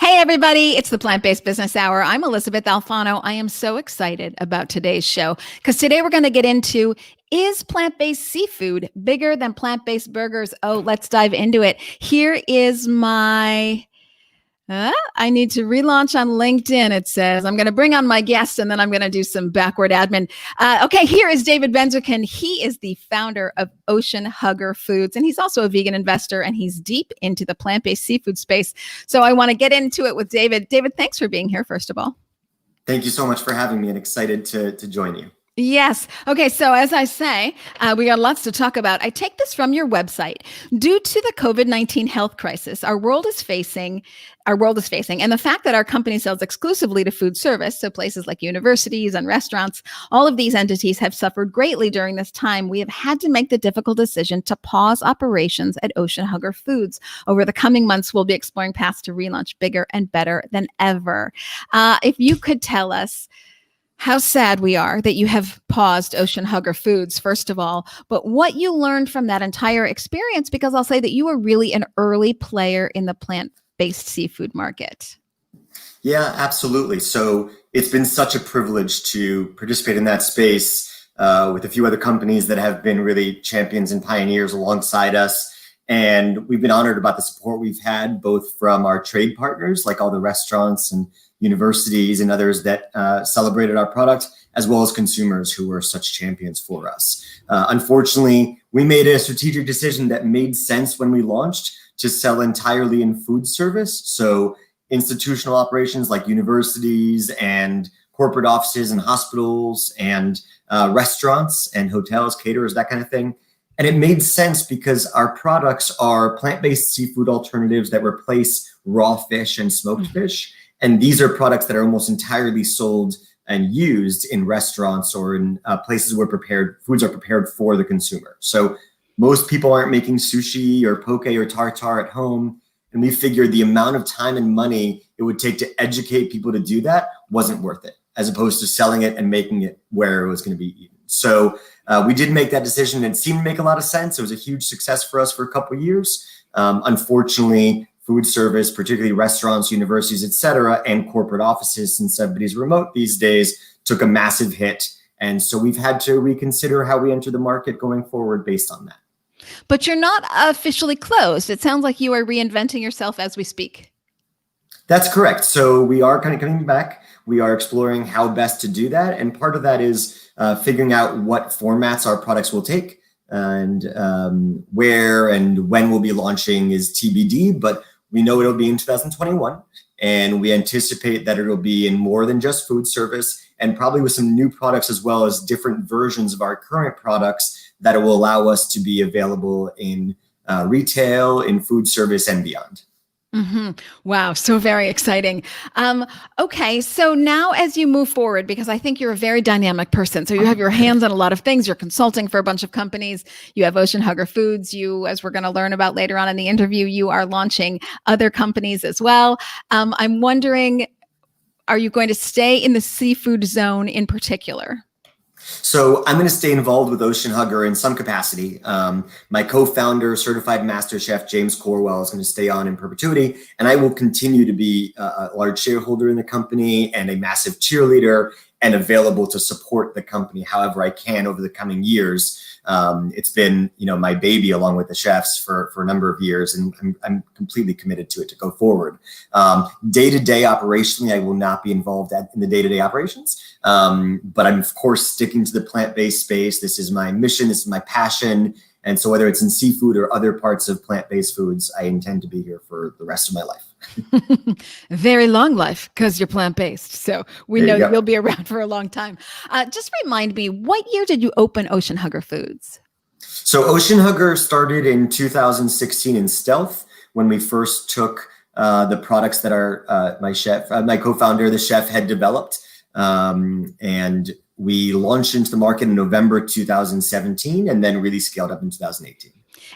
Hey, everybody, it's the Plant-Based Business Hour. I'm Elysabeth Alfano. I am so excited about today's show because today we're going to get into, is plant-based seafood bigger than plant-based burgers? Oh, let's dive into it. Here is my... I need to relaunch on LinkedIn. It says I'm going to bring on my guest and then I'm going to do some backward admin. Okay, here is David Benzaquen. He is the founder of Ocean Hugger Foods, and he's also a vegan investor, and he's deep into the plant-based seafood space. So I want to get into it with David. David, thanks for being here, first of all. Thank you so much for having me, and excited to join you. Yes. Okay. So as I say, we got lots to talk about. I take this from your website. Due to the COVID-19 health crisis, our world is facing, and the fact that our company sells exclusively to food service, so places like universities and restaurants, all of these entities have suffered greatly during this time. We have had to make the difficult decision to pause operations at Ocean Hugger Foods. Over the coming months, we'll be exploring paths to relaunch bigger and better than ever. If you could tell us how sad we are that you have paused Ocean Hugger Foods, first of all, but what you learned from that entire experience, because I'll say that you were really an early player in the plant-based seafood market. Yeah, absolutely. So it's been such a privilege to participate in that space with a few other companies that have been really champions and pioneers alongside us. And we've been honored about the support we've had, both from our trade partners, like all the restaurants and universities and others that celebrated our product, as well as consumers who were such champions for us. Unfortunately, we made a strategic decision that made sense when we launched to sell entirely in food service. So institutional operations like universities and corporate offices and hospitals and restaurants and hotels, caterers, that kind of thing. And it made sense because our products are plant-based seafood alternatives that replace raw fish and smoked fish. And these are products that are almost entirely sold and used in restaurants or in places where foods are prepared for the consumer. So most people aren't making sushi or poke or tartare at home. And we figured the amount of time and money it would take to educate people to do that wasn't worth it, as opposed to selling it and making it where it was going to be eaten. So we did make that decision, and it seemed to make a lot of sense. It was a huge success for us for a couple of years. Unfortunately, food service, particularly restaurants, universities, et cetera, and corporate offices, since everybody's remote these days, took a massive hit. And so we've had to reconsider how we enter the market going forward based on that. But you're not officially closed. It sounds like you are reinventing yourself as we speak. That's correct. So we are kind of coming back. We are exploring how best to do that. And part of that is figuring out what formats our products will take, and where and when we'll be launching is TBD, but we know it'll be in 2021, and we anticipate that it'll be in more than just food service, and probably with some new products as well as different versions of our current products that will allow us to be available in retail, in food service, and beyond. Mm-hmm. Wow. So very exciting. Okay. So now as you move forward, because I think you're a very dynamic person, so you have your hands on a lot of things. You're consulting for a bunch of companies. You have Ocean Hugger Foods. You, as we're going to learn about later on in the interview, you are launching other companies as well. I'm wondering, are you going to stay in the seafood zone in particular? So I'm going to stay involved with Ocean Hugger in some capacity. My co-founder, certified master chef, James Corwell, is going to stay on in perpetuity, and I will continue to be a large shareholder in the company and a massive cheerleader and available to support the company however I can over the coming years. It's been, my baby along with the chefs for a number of years, and I'm completely committed to it to go forward. Day-to-day operationally, I will not be involved in the day-to-day operations, but I'm of course sticking to the plant-based space. This is my mission, this is my passion. And so whether it's in seafood or other parts of plant-based foods, I intend to be here for the rest of my life. Very long life because you're plant-based. So we know you'll be around for a long time. Just remind me, what year did you open Ocean Hugger Foods? So Ocean Hugger started in 2016 in stealth, when we first took the products that my co-founder, the chef, had developed. And we launched into the market in November 2017 and then really scaled up in 2018.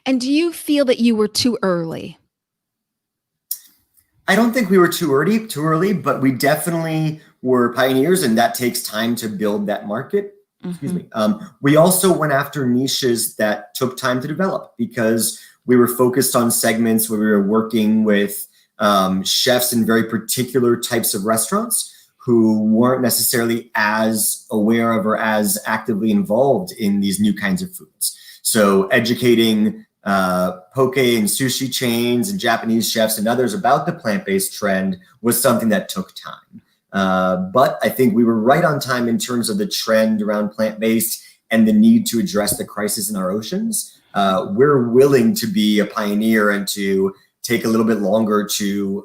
And do you feel that you were too early? I don't think we were too early, but we definitely were pioneers, and that takes time to build that market. Excuse me. We also went after niches that took time to develop because we were focused on segments where we were working with chefs in very particular types of restaurants who weren't necessarily as aware of or as actively involved in these new kinds of foods. So educating poke and sushi chains and Japanese chefs and others about the plant-based trend was something that took time. But I think we were right on time in terms of the trend around plant-based and the need to address the crisis in our oceans. We're willing to be a pioneer and to take a little bit longer to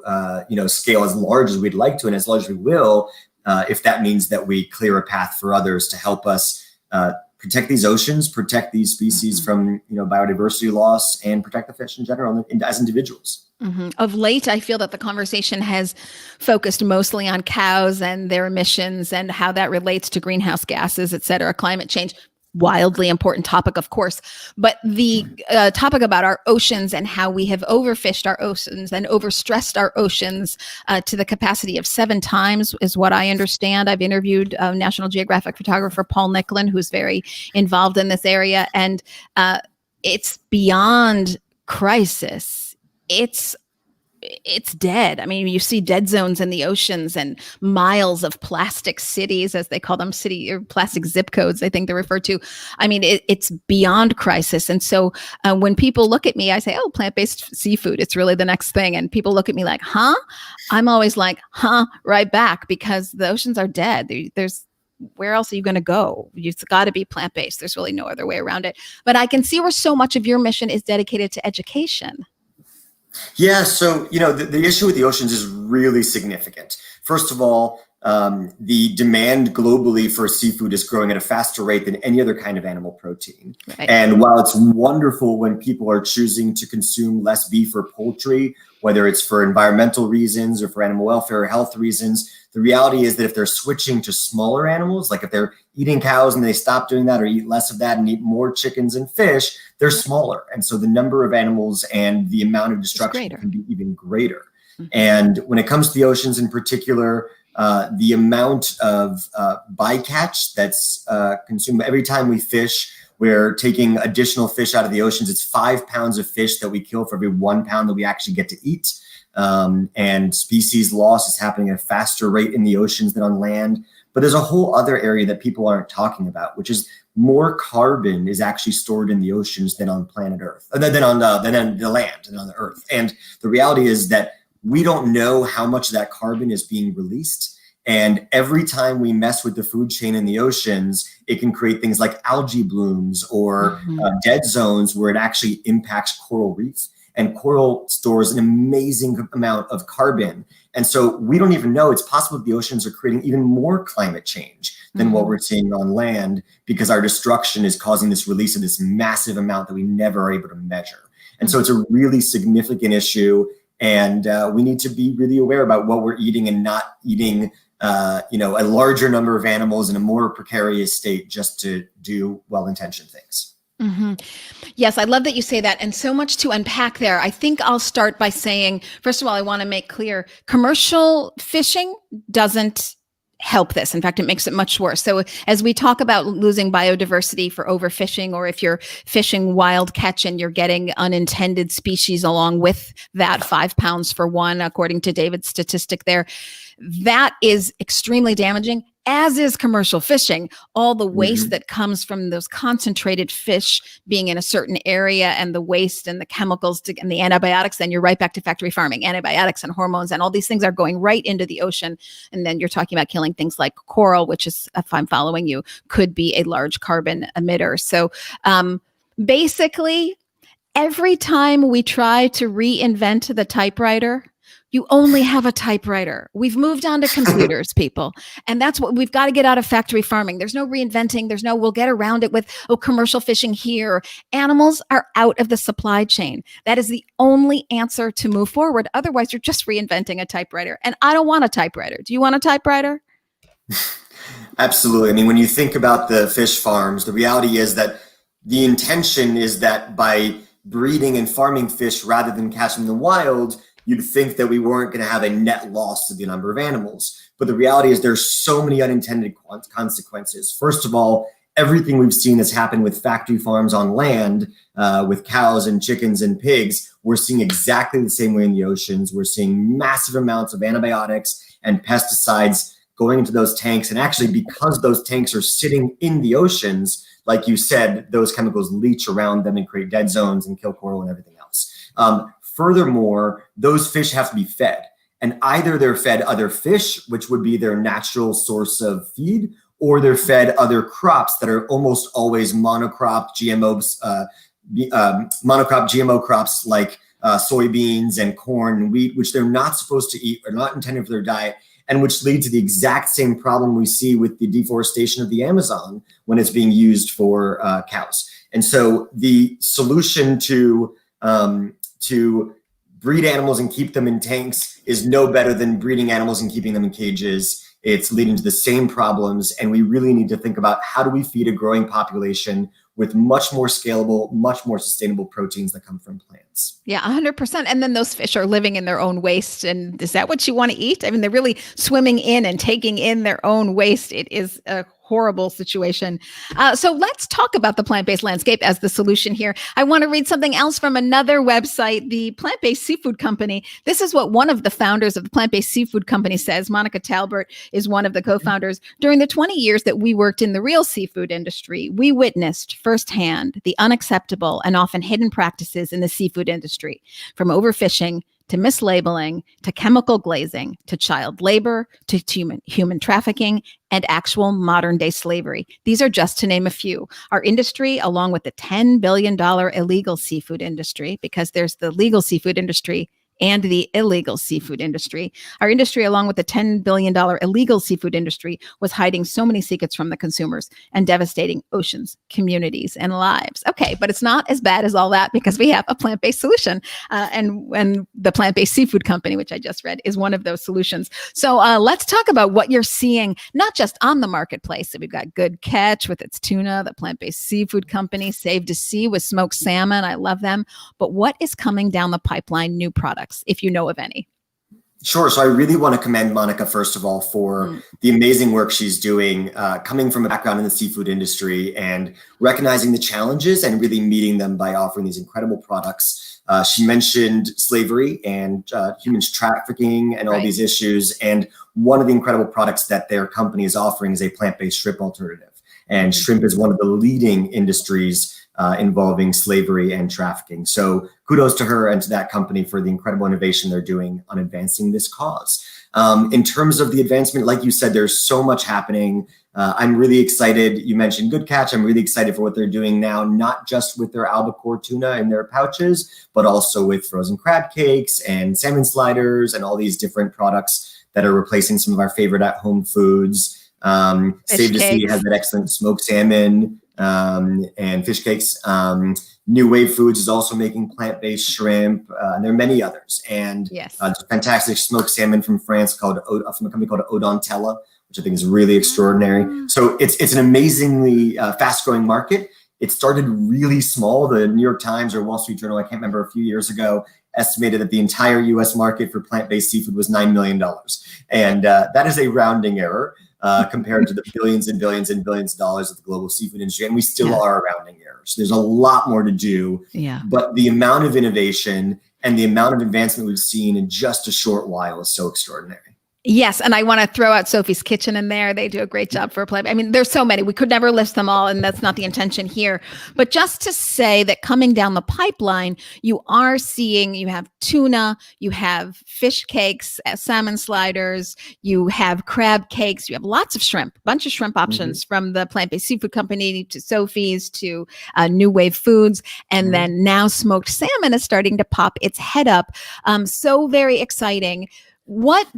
scale as large as we'd like to and as large as we will, if that means that we clear a path for others to help us protect these oceans, protect these species from biodiversity loss, and protect the fish in general as individuals. Of late, I feel that the conversation has focused mostly on cows and their emissions and how that relates to greenhouse gases, et cetera, climate change. Wildly important topic, of course, but the topic about our oceans and how we have overfished our oceans and overstressed our oceans to the capacity of 7 times is what I understand. I've interviewed National Geographic photographer Paul Nicklin, who's very involved in this area, and it's beyond crisis. It's dead. I mean, you see dead zones in the oceans and miles of plastic cities, as they call them, city or plastic zip codes, I think they're referred to. I mean, it's beyond crisis. And so when people look at me, I say, oh, plant-based seafood, it's really the next thing. And people look at me like, huh? I'm always like, huh, right back, because the oceans are dead. Where else are you going to go? It's got to be plant-based. There's really no other way around it. But I can see where so much of your mission is dedicated to education. Yeah, so, the issue with the oceans is really significant. First of all, the demand globally for seafood is growing at a faster rate than any other kind of animal protein. Right. And while it's wonderful when people are choosing to consume less beef or poultry, whether it's for environmental reasons or for animal welfare or health reasons, the reality is that if they're switching to smaller animals, like if they're eating cows and they stop doing that or eat less of that and eat more chickens and fish, they're smaller. And so the number of animals and the amount of destruction can be even greater. And when it comes to the oceans in particular, the amount of bycatch that's consumed every time we fish, we're taking additional fish out of the oceans. It's 5 pounds of fish that we kill for every 1 pound that we actually get to eat. And species loss is happening at a faster rate in the oceans than on land. But there's a whole other area that people aren't talking about, which is more carbon is actually stored in the oceans than on planet Earth, than on the land and on the Earth. And the reality is that we don't know how much of that carbon is being released. And every time we mess with the food chain in the oceans, it can create things like algae blooms or dead zones where it actually impacts coral reefs. And coral stores an amazing amount of carbon. And so we don't even know, it's possible that the oceans are creating even more climate change than what we're seeing on land, because our destruction is causing this release of this massive amount that we never are able to measure. And so it's a really significant issue. And we need to be really aware about what we're eating and not eating a larger number of animals in a more precarious state just to do well-intentioned things. Yes, I love that you say that, and so much to unpack there. I think I'll start by saying, first of all, I want to make clear, commercial fishing doesn't help this. In fact, it makes it much worse. So as we talk about losing biodiversity for overfishing, or if you're fishing wild catch and you're getting unintended species along with that, 5 pounds for one, according to David's statistic there, that is extremely damaging, as is commercial fishing. All the waste that comes from those concentrated fish being in a certain area, and the waste and the chemicals and the antibiotics, then you're right back to factory farming. Antibiotics and hormones and all these things are going right into the ocean. And then you're talking about killing things like coral, which is, if I'm following you, could be a large carbon emitter. So basically, every time we try to reinvent the typewriter, you only have a typewriter. We've moved on to computers, people. And that's what we've got to get out of factory farming. There's no reinventing. There's no, we'll get around it with, commercial fishing here. Animals are out of the supply chain. That is the only answer to move forward. Otherwise, you're just reinventing a typewriter. And I don't want a typewriter. Do you want a typewriter? Absolutely. I mean, when you think about the fish farms, the reality is that the intention is that by breeding and farming fish rather than catching them wild, you'd think that we weren't going to have a net loss to the number of animals. But the reality is there's so many unintended consequences. First of all, everything we've seen that's happened with factory farms on land, with cows and chickens and pigs, we're seeing exactly the same way in the oceans. We're seeing massive amounts of antibiotics and pesticides going into those tanks. And actually, because those tanks are sitting in the oceans, like you said, those chemicals leach around them and create dead zones and kill coral and everything else. Furthermore, those fish have to be fed. And either they're fed other fish, which would be their natural source of feed, or they're fed other crops that are almost always monocrop GMO crops like soybeans and corn and wheat, which they're not supposed to eat or not intended for their diet, and which lead to the exact same problem we see with the deforestation of the Amazon when it's being used for cows. And so the solution to breed animals and keep them in tanks is no better than breeding animals and keeping them in cages. It's leading to the same problems. And we really need to think about how do we feed a growing population with much more scalable, much more sustainable proteins that come from plants. Yeah, 100%. And then those fish are living in their own waste. And is that what you want to eat? I mean, they're really swimming in and taking in their own waste. It is a horrible situation. So let's talk about the plant-based landscape as the solution here. I want to read something else from another website, the Plant-Based Seafood Company. This is what one of the founders of the Plant-Based Seafood Company says. Monica Talbert is one of the co-founders. During the 20 years that we worked in the real seafood industry, we witnessed firsthand the unacceptable and often hidden practices in the seafood industry, from overfishing to mislabeling, to chemical glazing, to child labor, to human trafficking, and actual modern day slavery. These are just to name a few. Our industry, along with the $10 billion illegal seafood industry, because there's the legal seafood industry and the illegal seafood industry. Our industry, along with the $10 billion illegal seafood industry, was hiding so many secrets from the consumers and devastating oceans, communities, and lives. Okay, but it's not as bad as all that because we have a plant-based solution. And the Plant-Based Seafood Company, which I just read, is one of those solutions. So let's talk about what you're seeing, not just on the marketplace. So we've got Good Catch with its tuna, the Plant-Based Seafood Company, Save to Sea with smoked salmon. I love them. But what is coming down the pipeline, new products, if you know of any? Sure. So I really want to commend Monica, first of all, for the amazing work she's doing, coming from a background in the seafood industry and recognizing the challenges and really meeting them by offering these incredible products. She mentioned slavery and human trafficking and all these issues. And one of the incredible products that their company is offering is a plant-based shrimp alternative. And shrimp is one of the leading industries involving slavery and trafficking. So kudos to her and to that company for the incredible innovation they're doing on advancing this cause. In terms of the advancement, like you said, there's so much happening. I'm really excited. You mentioned Good Catch. I'm really excited for what they're doing now, not just with their albacore tuna in their pouches, but also with frozen crab cakes and salmon sliders and all these different products that are replacing some of our favorite at-home foods. Save to Sea has that excellent smoked salmon and fish cakes. New Wave Foods is also making plant-based shrimp, and there are many others. And fantastic smoked salmon from France from a company called Odontella, which I think is really extraordinary. So it's an amazingly fast-growing market. It started really small. The New York Times or Wall Street Journal, I can't remember, a few years ago, estimated that the entire U.S. market for plant-based seafood was $9 million. And that is a rounding error. Compared to the billions and billions and billions of dollars of the global seafood industry. And we still are a rounding error. So there's a lot more to do. But the amount of innovation and the amount of advancement we've seen in just a short while is so extraordinary. Yes. And I want to throw out Sophie's Kitchen in there. They do a great job for a plant. I mean, there's so many. We could never list them all, and that's not the intention here. But just to say that coming down the pipeline, you are seeing, you have tuna, you have fish cakes, salmon sliders, you have crab cakes, you have lots of shrimp, a bunch of shrimp options from the Plant-Based Seafood Company to Sophie's to New Wave Foods. And then now smoked salmon is starting to pop its head up. So very exciting.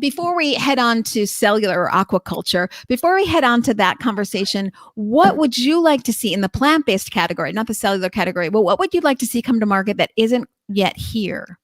Before we head on to cellular or aquaculture, before we head on to that conversation, what would you like to see in the plant-based category, not the cellular category, but what would you like to see come to market that isn't yet here?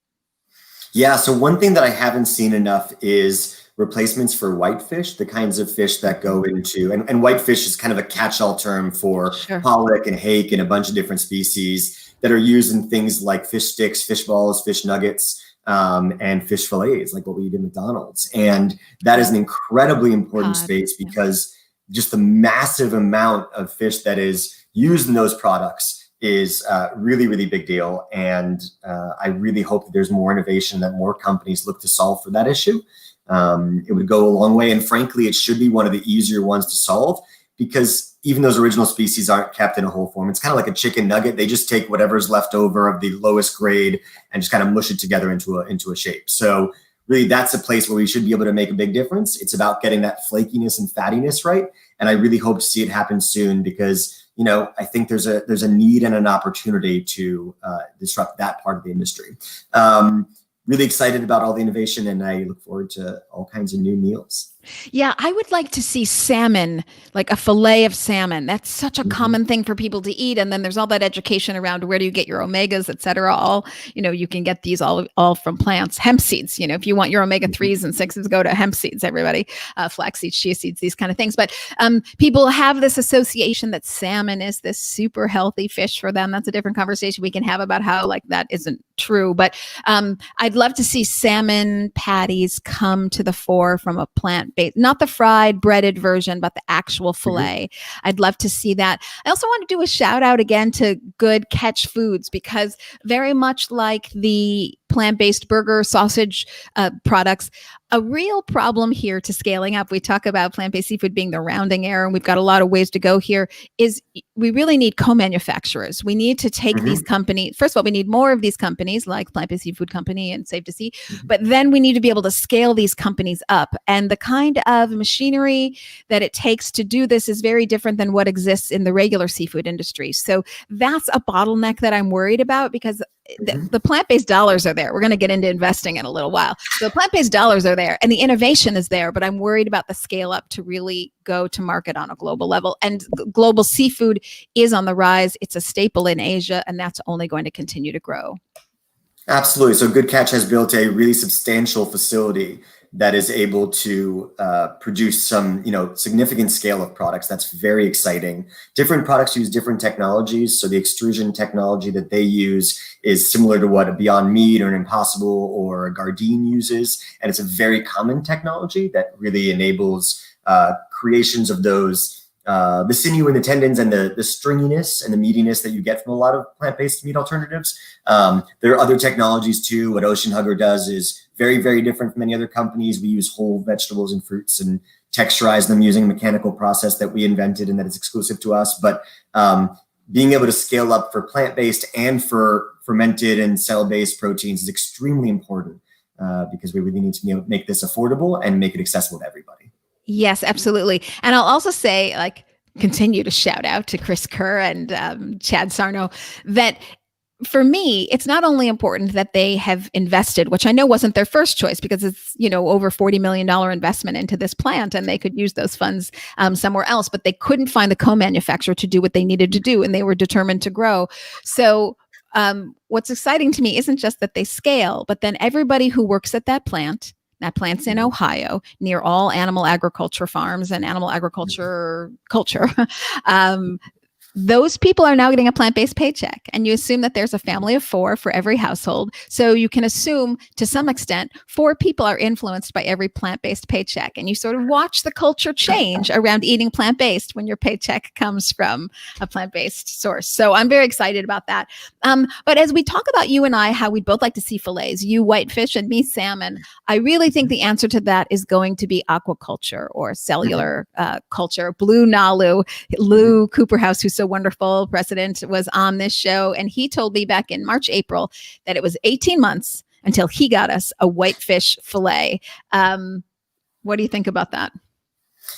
Yeah, so one thing that I haven't seen enough is replacements for whitefish, the kinds of fish that go into, and whitefish is kind of a catch-all term for pollock and hake and a bunch of different species that are used in things like fish sticks, fish balls, fish nuggets, and fish fillets, like what we eat at McDonald's. And that is an incredibly important space because just the massive amount of fish that is used in those products is really, really big deal. And I really hope that there's more innovation, that more companies look to solve for that issue. It would go a long way. And frankly, it should be one of the easier ones to solve, because even those original species aren't kept in a whole form. It's kind of like a chicken nugget. They just take whatever's left over of the lowest grade and just kind of mush it together into a shape. So really, that's a place where we should be able to make a big difference. It's about getting that flakiness and fattiness right. And I really hope to see it happen soon, because I think there's a need and an opportunity to disrupt that part of the industry. Really excited about all the innovation, and I look forward to all kinds of new meals. Yeah, I would like to see salmon, like a fillet of salmon. That's such a common thing for people to eat. And then there's all that education around where do you get your omegas, et cetera. All, you can get these all from plants, hemp seeds. If you want your omega 3s and 6s, go to hemp seeds, everybody, flax seeds, chia seeds, these kind of things. But people have this association that salmon is this super healthy fish for them. That's a different conversation we can have about how that isn't true. But I'd love to see salmon patties come to the fore from a plant-based, not the fried breaded version, but the actual fillet. I'd love to see that. I also want to do a shout out again to Good Catch Foods, because very much like the plant-based burger, sausage products, a real problem here to scaling up. We talk about plant-based seafood being the rounding error, and we've got a lot of ways to go here, is we really need co-manufacturers. We need to take these companies. First of all, we need more of these companies like Plant-Based Seafood Company and Safe to Sea, but then we need to be able to scale these companies up. And the kind of machinery that it takes to do this is very different than what exists in the regular seafood industry. So that's a bottleneck that I'm worried about, because the plant-based dollars are there. We're going to get into investing in a little while. So the plant-based dollars are there and the innovation is there, but I'm worried about the scale up to really go to market on a global level. And global seafood is on the rise. It's a staple in Asia, and that's only going to continue to grow. Absolutely. So Good Catch has built a really substantial facility that is able to produce some, significant scale of products. That's very exciting. Different products use different technologies. So the extrusion technology that they use is similar to what a Beyond Meat or an Impossible or a Gardein uses. And it's a very common technology that really enables creations of those, the sinew and the tendons and the stringiness and the meatiness that you get from a lot of plant-based meat alternatives. There are other technologies too. What Ocean Hugger does is very, very different from many other companies. We use whole vegetables and fruits and texturize them using a mechanical process that we invented and that is exclusive to us. But being able to scale up for plant-based and for fermented and cell-based proteins is extremely important because we really need to make this affordable and make it accessible to everybody. Yes, absolutely. And I'll also say, continue to shout out to Chris Kerr and Chad Sarno, that for me, it's not only important that they have invested, which I know wasn't their first choice, because it's, over $40 million investment into this plant, and they could use those funds somewhere else, but they couldn't find the co-manufacturer to do what they needed to do, and they were determined to grow. So what's exciting to me isn't just that they scale, but then everybody who works at that plant's in Ohio, near all animal agriculture farms and animal agriculture culture. Those people are now getting a plant-based paycheck, and you assume that there's a family of 4 for every household. So you can assume to some extent 4 people are influenced by every plant-based paycheck, and you sort of watch the culture change around eating plant-based when your paycheck comes from a plant-based source. So I'm very excited about that. But as we talk about you and I, how we'd both like to see fillets, you whitefish and me salmon, I really think the answer to that is going to be aquaculture or cellular culture. Blue Nalu, Lou Cooperhouse, who's so wonderful president, was on this show, and he told me back in March, April, that it was 18 months until he got us a whitefish fillet. What do you think about that?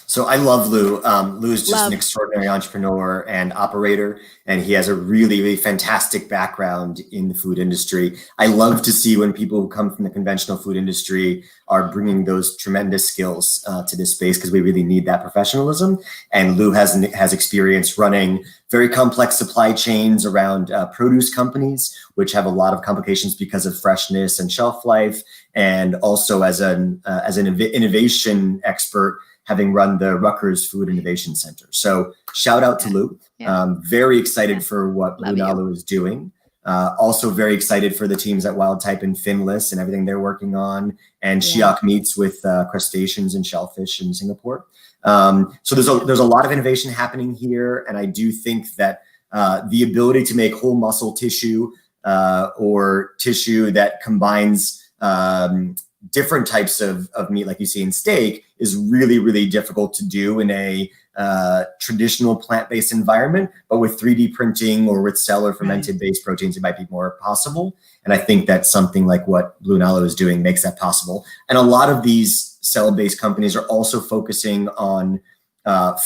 So I love Lou. Lou is just an extraordinary entrepreneur and operator, and he has a really, really fantastic background in the food industry. I love to see when people who come from the conventional food industry are bringing those tremendous skills to this space, because we really need that professionalism. And Lou has experience running very complex supply chains around produce companies, which have a lot of complications because of freshness and shelf life, and also as an innovation expert, having run the Rutgers Food Innovation Center. So shout out to Lou. Yeah. Very excited for what Blue Nalu is doing. Also very excited for the teams at Wild Type and Finless and everything they're working on, and Shiok Meats with crustaceans and shellfish in Singapore. So there's a lot of innovation happening here, and I do think that the ability to make whole muscle tissue or tissue that combines different types of meat like you see in steak is really, really difficult to do in a traditional plant-based environment, but with 3D printing or with cell or fermented based proteins, it might be more possible. And I think that something like what Blue Nilo is doing makes that possible. And a lot of these cell-based companies are also focusing on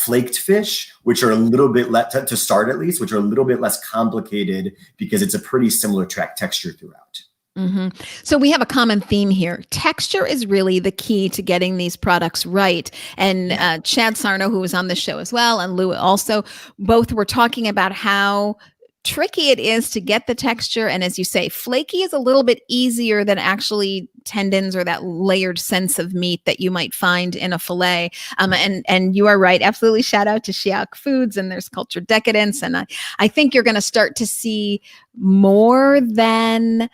flaked fish, which are a little bit to start at least, which are a little bit less complicated because it's a pretty similar texture throughout. Mm-hmm. So we have a common theme here. Texture is really the key to getting these products right. And Chad Sarno, who was on the show as well, and Lou also, both were talking about how tricky it is to get the texture. And as you say, flaky is a little bit easier than actually tendons or that layered sense of meat that you might find in a fillet. And you are right. Absolutely. Shout out to Shiok Foods, and there's Cultured Decadence. And I think you're going to start to see more than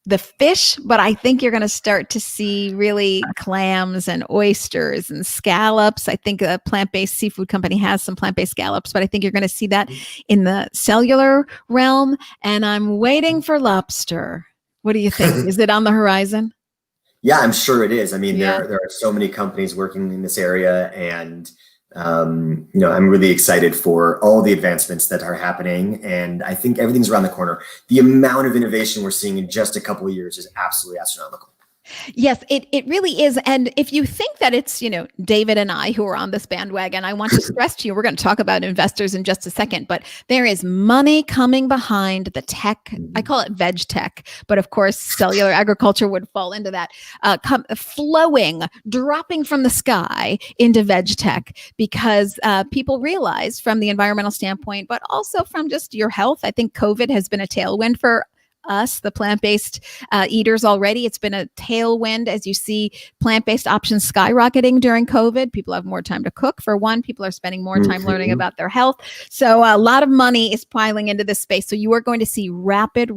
the fish, but I think you're going to start to see really clams and oysters and scallops. I think a plant-based seafood company has some plant-based scallops, but I think you're going to see that in the cellular realm. And I'm waiting for lobster. What do you think? Is it on the horizon? Yeah, I'm sure it is. I mean, there are so many companies working in this area, and I'm really excited for all the advancements that are happening, and I think everything's around the corner. The amount of innovation we're seeing in just a couple of years is absolutely astronomical. Yes, it really is. And if you think that it's, David and I who are on this bandwagon, I want to stress to you, we're going to talk about investors in just a second, but there is money coming behind the tech. I call it veg tech, but of course, cellular agriculture would fall into that, flowing, dropping from the sky into veg tech, because people realize from the environmental standpoint, but also from just your health. I think COVID has been a tailwind for us, the plant-based eaters already. It's been a tailwind as you see plant-based options skyrocketing during COVID. People have more time to cook, for one. People are spending more time learning about their health. So a lot of money is piling into this space. So you are going to see rapid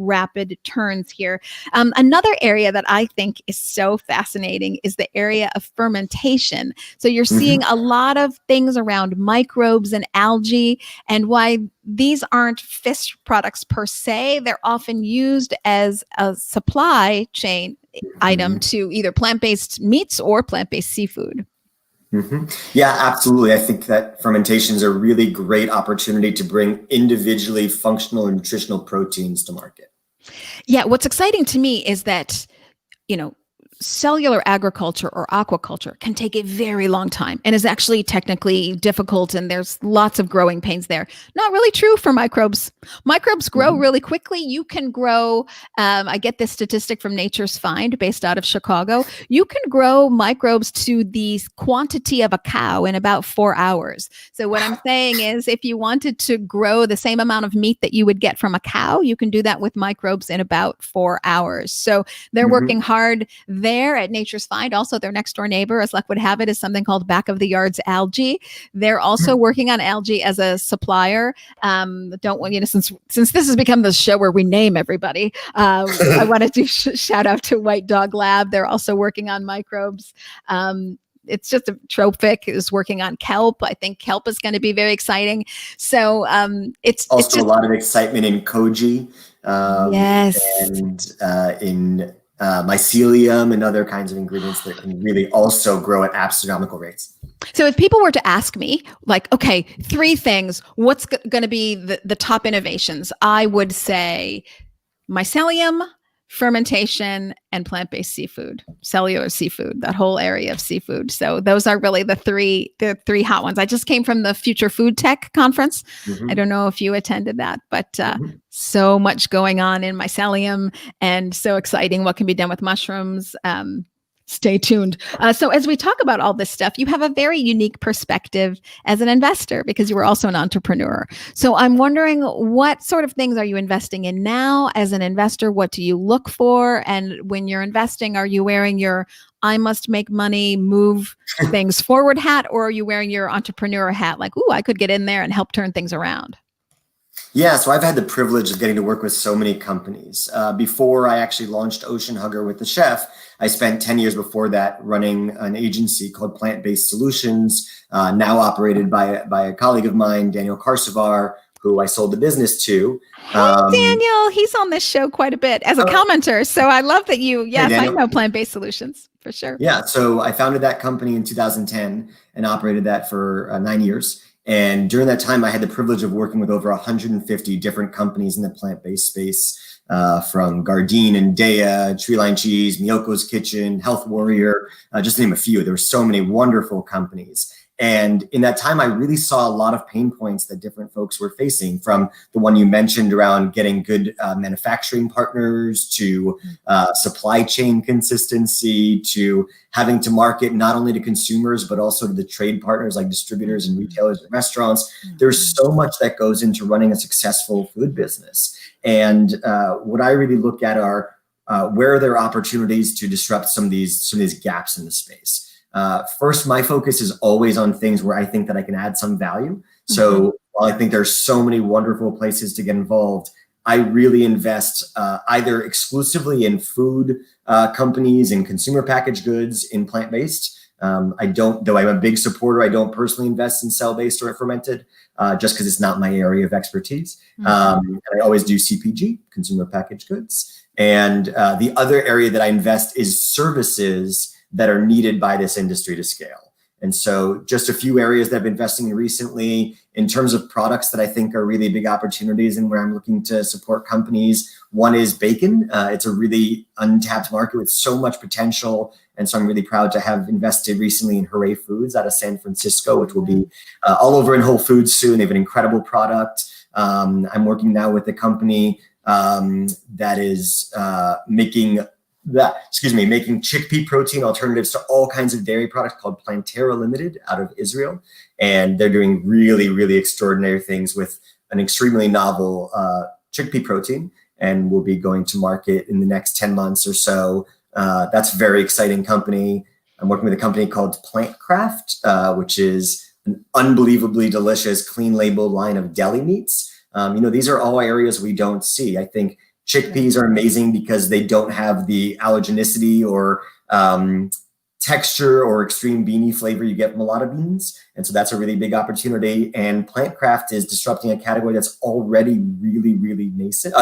turns here. Another area that I think is so fascinating is the area of fermentation. So you're seeing a lot of things around microbes and algae, and why these aren't fish products per se. They're often used as a supply chain item to either plant-based meats or plant-based seafood. Yeah, absolutely. I think that fermentation is a really great opportunity to bring individually functional and nutritional proteins to market. Yeah, what's exciting to me is that, cellular agriculture or aquaculture can take a very long time and is actually technically difficult, and there's lots of growing pains there. Not really true for microbes. Microbes grow really quickly. You can grow, I get this statistic from Nature's Find based out of Chicago. You can grow microbes to the quantity of a cow in about 4 hours. So what I'm saying is, if you wanted to grow the same amount of meat that you would get from a cow, you can do that with microbes in about 4 hours. So they're working hard there at Nature's Find. Also, their next door neighbor, as luck would have it, is something called Back of the Yards Algae. They're also working on algae as a supplier. Since this has become the show where we name everybody, I wanted to shout out to White Dog Lab. They're also working on microbes. It's just a Trophic is working on kelp. I think kelp is going to be very exciting. So it's just a lot of excitement in koji. Yes. And in mycelium and other kinds of ingredients that can really also grow at astronomical rates. So if people were to ask me, like, okay, 3 things, what's going to be the top innovations? I would say mycelium, fermentation, and plant-based seafood, cellular seafood, that whole area of seafood. So those are really the three hot ones. I just came from the Future Food Tech conference. I don't know if you attended that, but so much going on in mycelium, and so exciting what can be done with mushrooms. Stay tuned. So as we talk about all this stuff, you have a very unique perspective as an investor, because you were also an entrepreneur. So I'm wondering, what sort of things are you investing in now as an investor? What do you look for? And when you're investing, are you wearing your I must make money, move things forward hat, or are you wearing your entrepreneur hat? Like, ooh, I could get in there and help turn things around. Yeah, so I've had the privilege of getting to work with so many companies. Before I actually launched Ocean Hugger with the chef, I spent 10 years before that running an agency called Plantbased Solutions, now operated by a colleague of mine, Daniel Karsavar, who I sold the business to. Hey, Daniel, he's on this show quite a bit as a commenter. So I love that yes, I know Plant-Based Solutions for sure. Yeah, so I founded that company in 2010 and operated that for 9 years. And during that time, I had the privilege of working with over 150 different companies in the plant-based space, from Gardein and Dea, Treeline Cheese, Miyoko's Kitchen, Health Warrior, just to name a few. There were so many wonderful companies. And in that time, I really saw a lot of pain points that different folks were facing, from the one you mentioned around getting good manufacturing partners to supply chain consistency, to having to market not only to consumers, but also to the trade partners like distributors and retailers and restaurants. There's so much that goes into running a successful food business. And what I really look at are where are there opportunities to disrupt some of these gaps in the space. First, my focus is always on things where I think that I can add some value. So while I think there's so many wonderful places to get involved, I really invest either exclusively in food companies and consumer packaged goods in plant-based. I don't, though I'm a big supporter, I don't personally invest in cell-based or fermented just because it's not my area of expertise. And I always do CPG, consumer packaged goods. And the other area that I invest is services that are needed by this industry to scale. And so just a few areas that I've been investing in recently in terms of products that I think are really big opportunities and where I'm looking to support companies. One is bacon. It's a really untapped market with so much potential. And so I'm really proud to have invested recently in Hooray Foods out of San Francisco, which will be all over in Whole Foods soon. They have an incredible product. I'm working now with a company that is making chickpea protein alternatives to all kinds of dairy products called Plantera Limited out of Israel. And they're doing really, really extraordinary things with an extremely novel chickpea protein, and we'll be going to market in the next 10 months or so. That's a very exciting company. I'm working with a company called Plantcraft, which is an unbelievably delicious, clean label line of deli meats. These are all areas we don't see. I think chickpeas are amazing because they don't have the allergenicity or texture or extreme beanie flavor you get from a lot of beans. And so that's a really big opportunity. And Plantcraft is disrupting a category that's already really, really nascent,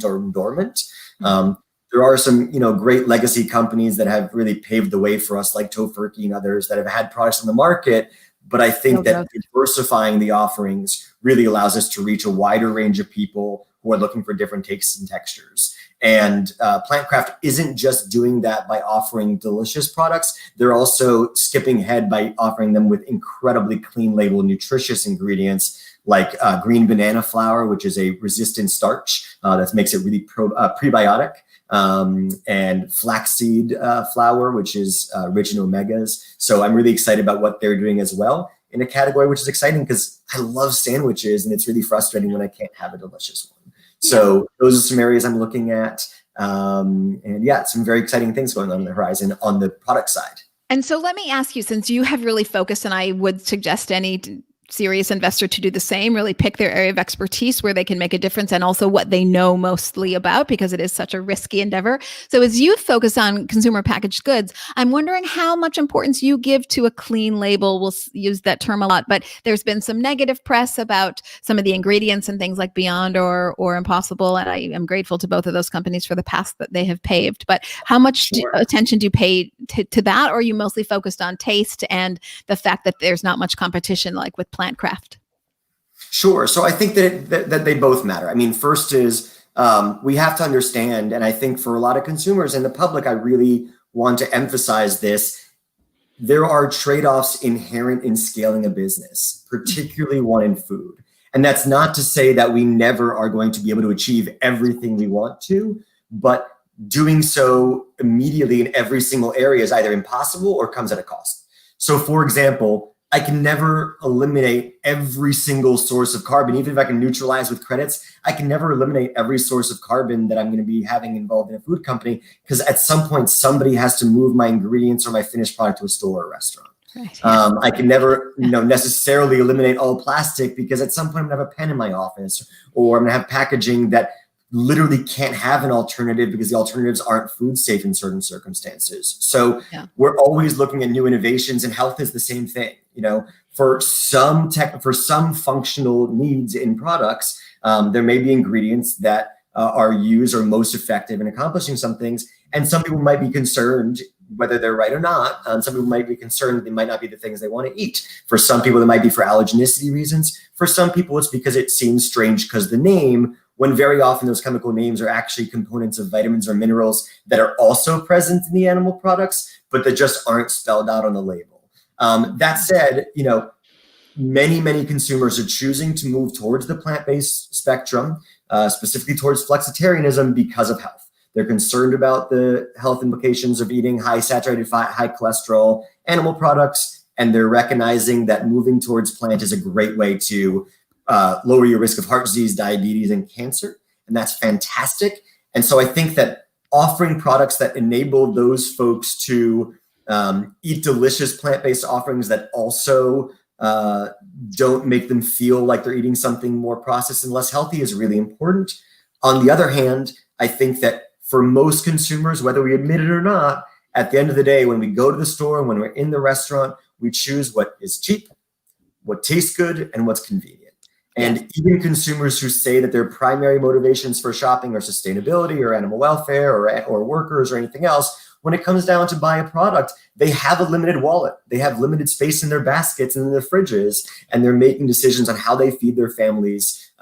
or dormant. There are some, great legacy companies that have really paved the way for us, like Tofurky and others that have had products on the market. But I think that diversifying the offerings really allows us to reach a wider range of people who are looking for different tastes and textures. And Plantcraft isn't just doing that by offering delicious products. They're also skipping ahead by offering them with incredibly clean label, nutritious ingredients like green banana flour, which is a resistant starch that makes it really prebiotic, and flaxseed flour, which is rich in omegas. So I'm really excited about what they're doing as well in a category, which is exciting because I love sandwiches and it's really frustrating when I can't have a delicious one. So those are some areas I'm looking at. And some very exciting things going on the horizon on the product side. And so let me ask you, since you have really focused, and I would suggest any serious investor to do the same, really pick their area of expertise where they can make a difference and also what they know mostly about, because it is such a risky endeavor. So as you focus on consumer packaged goods, I'm wondering how much importance you give to a clean label. We'll use that term a lot, but there's been some negative press about some of the ingredients and things like Beyond or Impossible. And I am grateful to both of those companies for the path that they have paved. But how much attention do you pay to that? Or are you mostly focused on taste and the fact that there's not much competition like with Plantcraft? Sure. So I think that they both matter. I mean, first is we have to understand, and I think for a lot of consumers and the public, I really want to emphasize this. There are trade-offs inherent in scaling a business, particularly one in food. And that's not to say that we never are going to be able to achieve everything we want to, but doing so immediately in every single area is either impossible or comes at a cost. So for example, I can never eliminate every single source of carbon. Even if I can neutralize with credits, I can never eliminate every source of carbon that I'm going to be having involved in a food company, because at some point somebody has to move my ingredients or my finished product to a store or a restaurant. Right, yeah. I can never, necessarily eliminate all plastic because at some point I'm gonna have a pen in my office, or I'm gonna have packaging that literally can't have an alternative because the alternatives aren't food safe in certain circumstances. So we're always looking at new innovations, and health is the same thing. For some functional needs in products, there may be ingredients that are used or most effective in accomplishing some things, and some people might be concerned whether they're right or not. Some people might be concerned they might not be the things they want to eat. For some people, it might be for allergenicity reasons. For some people, it's because it seems strange because the name, when very often those chemical names are actually components of vitamins or minerals that are also present in the animal products, but that just aren't spelled out on the label. That said, many consumers are choosing to move towards the plant-based spectrum, specifically towards flexitarianism because of health. They're concerned about the health implications of eating high saturated fat, high cholesterol animal products, and they're recognizing that moving towards plant is a great way to lower your risk of heart disease, diabetes, and cancer. And that's fantastic. And so I think that offering products that enable those folks to eat delicious plant-based offerings that also don't make them feel like they're eating something more processed and less healthy is really important. On the other hand, I think that for most consumers, whether we admit it or not, at the end of the day, when we go to the store and when we're in the restaurant, we choose what is cheap, what tastes good, and what's convenient. And even consumers who say that their primary motivations for shopping are sustainability or animal welfare or workers or anything else, when it comes down to buy a product, they have a limited wallet. They have limited space in their baskets and in their fridges, and they're making decisions on how they feed their families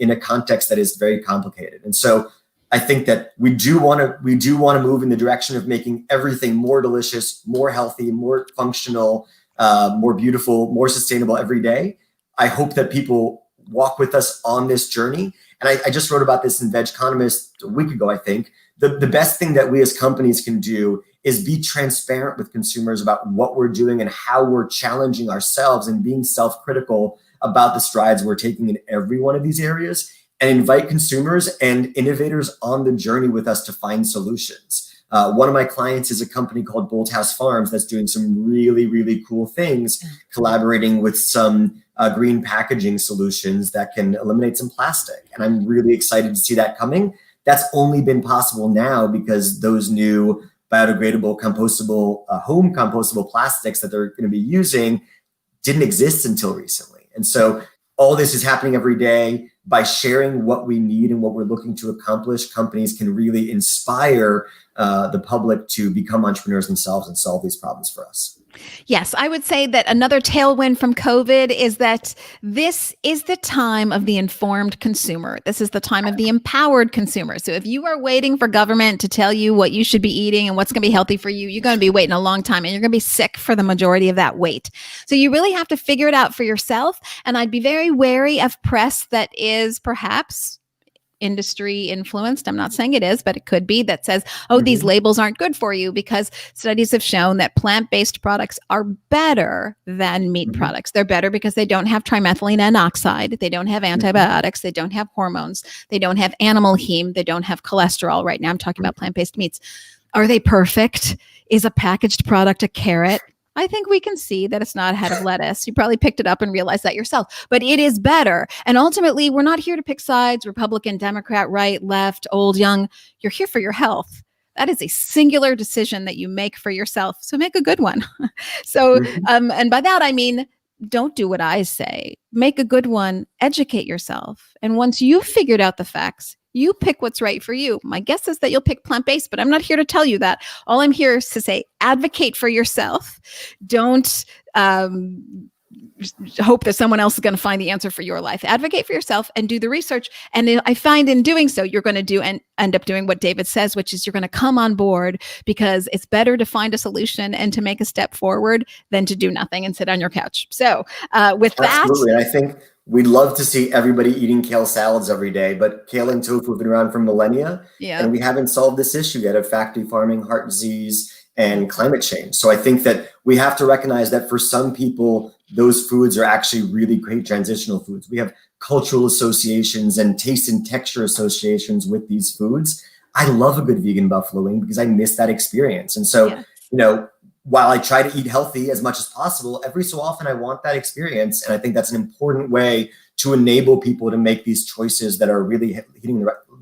in a context that is very complicated. And so I think that we do want to move in the direction of making everything more delicious, more healthy, more functional, more beautiful, more sustainable every day. I hope that people walk with us on this journey. And I just wrote about this in Veg Economist a week ago, I think. The best thing that we as companies can do is be transparent with consumers about what we're doing and how we're challenging ourselves and being self-critical about the strides we're taking in every one of these areas, and invite consumers and innovators on the journey with us to find solutions. One of my clients is a company called Bolthouse Farms that's doing some really, really cool things, collaborating with some green packaging solutions that can eliminate some plastic. And I'm really excited to see that coming. That's only been possible now because those new biodegradable, compostable, home compostable plastics that they're going to be using didn't exist until recently. And so all this is happening every day. By sharing what we need and what we're looking to accomplish, companies can really inspire the public to become entrepreneurs themselves and solve these problems for us. Yes, I would say that another tailwind from COVID is that this is the time of the informed consumer. This is the time of the empowered consumer. So if you are waiting for government to tell you what you should be eating and what's going to be healthy for you, you're going to be waiting a long time and you're going to be sick for the majority of that wait. So you really have to figure it out for yourself. And I'd be very wary of press that is perhaps industry influenced. I'm not saying it is, but it could be, that says, oh, these labels aren't good for you, because studies have shown that plant-based products are better than meat products. They're better because they don't have trimethylene N-oxide. They don't have antibiotics. They don't have hormones. They don't have animal heme. They don't have cholesterol. Right now, I'm talking about plant-based meats. Are they perfect? Is a packaged product a carrot? I think we can see that it's not a head of lettuce. You probably picked it up and realized that yourself, but it is better. And ultimately, we're not here to pick sides, Republican, Democrat, right, left, old, young. You're here for your health. That is a singular decision that you make for yourself. So make a good one. So, and by that, I mean, don't do what I say. Make a good one, educate yourself. And once you've figured out the facts, you pick what's right for you. My guess is that you'll pick plant-based, but I'm not here to tell you that. All I'm here is to say, advocate for yourself. Don't hope that someone else is going to find the answer for your life. Advocate for yourself and do the research. And I find in doing so, you're going to do and end up doing what David says, which is you're going to come on board, because it's better to find a solution and to make a step forward than to do nothing and sit on your couch. So with that. Absolutely. I think we'd love to see everybody eating kale salads every day, but kale and tofu have been around for millennia, and we haven't solved this issue yet of factory farming, heart disease, and climate change. So I think that we have to recognize that for some people, those foods are actually really great transitional foods. We have cultural associations and taste and texture associations with these foods. I love a good vegan buffalo wing because I miss that experience. And so, while I try to eat healthy as much as possible, every so often I want that experience. And I think that's an important way to enable people to make these choices that are really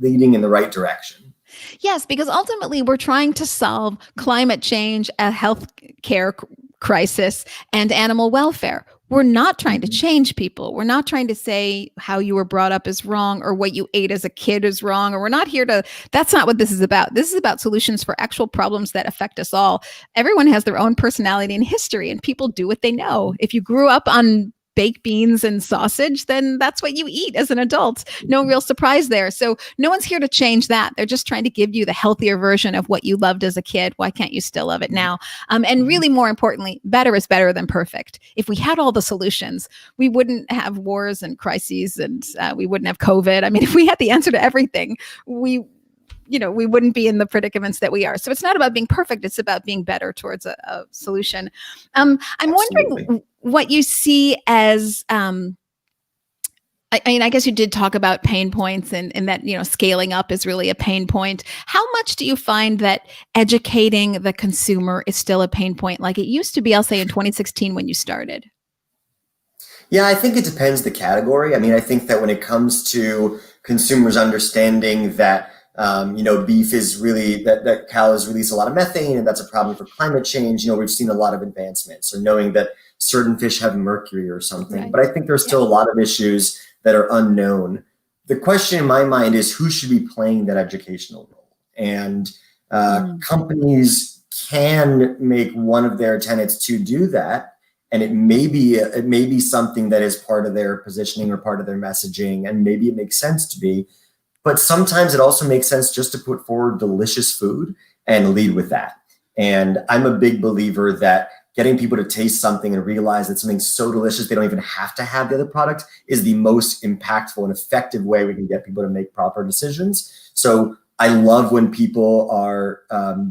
leading in the right direction. Yes, because ultimately we're trying to solve climate change, a health care crisis, and animal welfare. We're not trying to change people. We're not trying to say how you were brought up is wrong or what you ate as a kid is wrong. Or we're not here to, that's not what this is about. This is about solutions for actual problems that affect us all. Everyone has their own personality and history, and people do what they know. If you grew up on baked beans and sausage, then that's what you eat as an adult. No real surprise there. So no one's here to change that. They're just trying to give you the healthier version of what you loved as a kid. Why can't you still love it now? And really, more importantly, better is better than perfect. If we had all the solutions, we wouldn't have wars and crises, and we wouldn't have COVID. I mean, if we had the answer to everything, we wouldn't be in the predicaments that we are. So it's not about being perfect. It's about being better towards a solution. I'm wondering what you see as, I guess you did talk about pain points and that, scaling up is really a pain point. How much do you find that educating the consumer is still a pain point like it used to be, I'll say in 2016 when you started? Yeah, I think it depends the category. I mean, I think that when it comes to consumers understanding that beef is really, that cows release a lot of methane and that's a problem for climate change. We've seen a lot of advancements, or knowing that certain fish have mercury or something. Right. But I think there's still a lot of issues that are unknown. The question in my mind is who should be playing that educational role? And companies can make one of their tenets to do that. And it may be something that is part of their positioning or part of their messaging, and maybe it makes sense to be. But sometimes it also makes sense just to put forward delicious food and lead with that. And I'm a big believer that getting people to taste something and realize that something's so delicious they don't even have to have the other product is the most impactful and effective way we can get people to make proper decisions. So I love when people are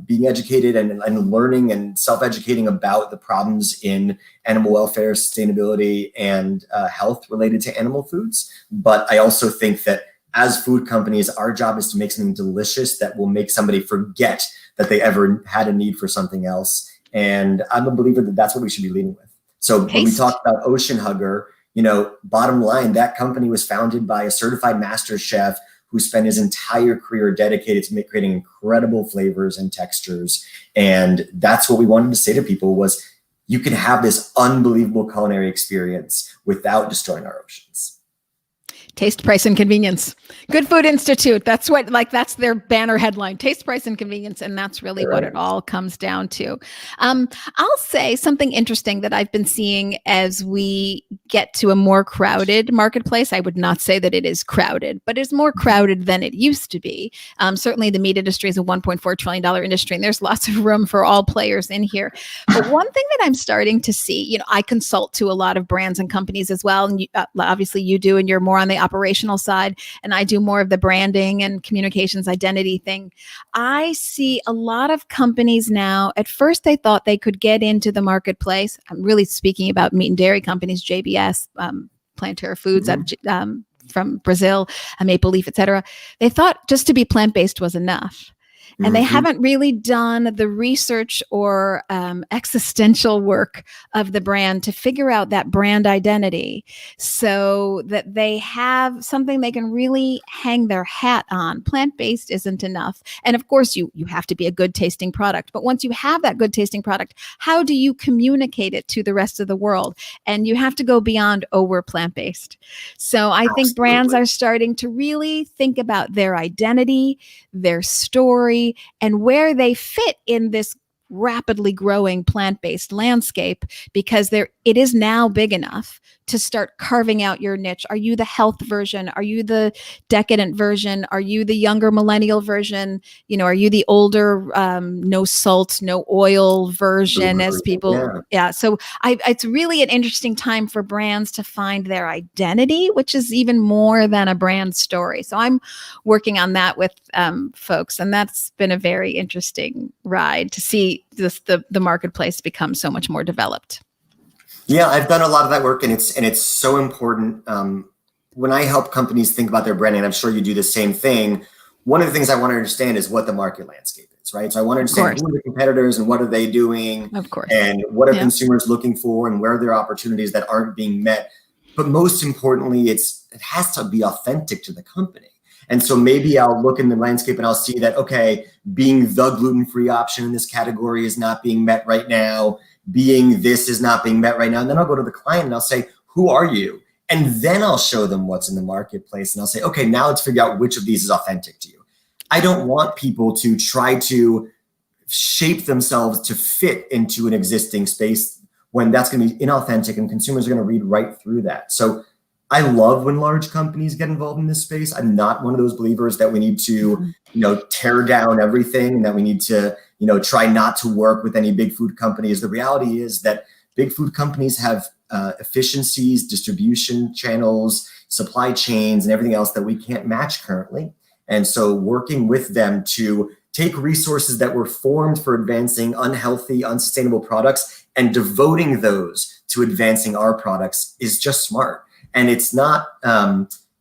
being educated and learning and self-educating about the problems in animal welfare, sustainability, and health related to animal foods. But I also think that as food companies, our job is to make something delicious that will make somebody forget that they ever had a need for something else. And I'm a believer that that's what we should be leading with. So when we talk about Ocean Hugger, bottom line, that company was founded by a certified master chef who spent his entire career dedicated to creating incredible flavors and textures. And that's what we wanted to say to people was, you can have this unbelievable culinary experience without destroying our oceans. Taste, price, and convenience. Good Food Institute. That's their banner headline, taste, price, and convenience. And that's really what it all comes down to. I'll say something interesting that I've been seeing as we get to a more crowded marketplace. I would not say that it is crowded, but it's more crowded than it used to be. Certainly the meat industry is a $1.4 trillion industry, and there's lots of room for all players in here. But one thing that I'm starting to see, I consult to a lot of brands and companies as well. And obviously you do, and you're more on the operational side, and I do more of the branding and communications identity thing. I see a lot of companies now, at first they thought they could get into the marketplace. I'm really speaking about meat and dairy companies, JBS, Planterra Foods from Brazil, Maple Leaf, etc. They thought just to be plant-based was enough. And they haven't really done the research or existential work of the brand to figure out that brand identity so that they have something they can really hang their hat on. Plant-based isn't enough. And of course, you have to be a good tasting product. But once you have that good tasting product, how do you communicate it to the rest of the world? And you have to go beyond, we're plant-based. So I think brands are starting to really think about their identity, their story, and where they fit in this rapidly growing plant-based landscape, because it is now big enough to start carving out your niche. Are you the health version? Are you the decadent version? Are you the younger millennial version? Are you the older, no salt, no oil version as people? Yeah. So it's really an interesting time for brands to find their identity, which is even more than a brand story. So I'm working on that with folks, and that's been a very interesting ride to see the marketplace become so much more developed. Yeah, I've done a lot of that work, and it's so important. When I help companies think about their branding, I'm sure you do the same thing. One of the things I want to understand is what the market landscape companies, right? So I want to Of understand course. who are the competitors and what are they doing, Of course. and what are Yeah. consumers looking for, and where are there opportunities that aren't being met. But most importantly, it has to be authentic to the company. And so maybe I'll look in the landscape and I'll see that, okay, being the gluten-free option in this category is not being met right now. Being this is not being met right now. And then I'll go to the client and I'll say, who are you? And then I'll show them what's in the marketplace. And I'll say, okay, now let's figure out which of these is authentic to you. I don't want people to try to shape themselves to fit into an existing space when that's going to be inauthentic and consumers are going to read right through that. So I love when large companies get involved in this space. I'm not one of those believers that we need to, tear down everything and that we need to, try not to work with any big food companies. The reality is that big food companies have efficiencies, distribution channels, supply chains, and everything else that we can't match currently. And so working with them to take resources that were formed for advancing unhealthy, unsustainable products and devoting those to advancing our products is just smart. And it's not,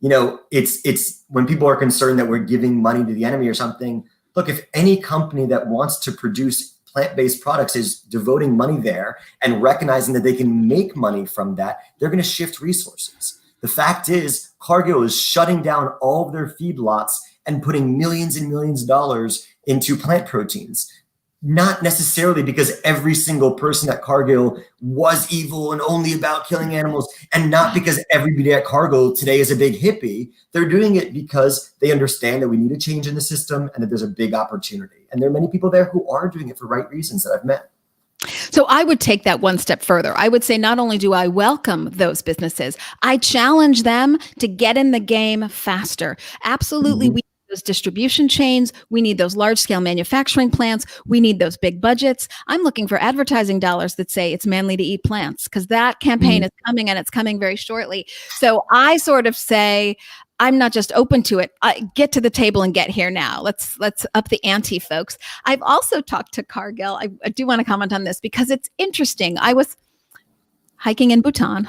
it's when people are concerned that we're giving money to the enemy or something. Look, if any company that wants to produce plant-based products is devoting money there and recognizing that they can make money from that, they're going to shift resources. The fact is, Cargill is shutting down all of their feedlots and putting millions and millions of dollars into plant proteins. Not necessarily because every single person at Cargill was evil and only about killing animals, and not because everybody at Cargill today is a big hippie. They're doing it because they understand that we need a change in the system and that there's a big opportunity. And there are many people there who are doing it for right reasons that I've met. So I would take that one step further. I would say not only do I welcome those businesses, I challenge them to get in the game faster. Absolutely. We those distribution chains. We need those large scale manufacturing plants. We need those big budgets. I'm looking for advertising dollars that say it's manly to eat plants, because that campaign is coming, and it's coming very shortly. So I sort of say, I'm not just open to it. Get to the table and get here now. Let's up the ante, folks. I've also talked to Cargill. I do want to comment on this because it's interesting. I was hiking in Bhutan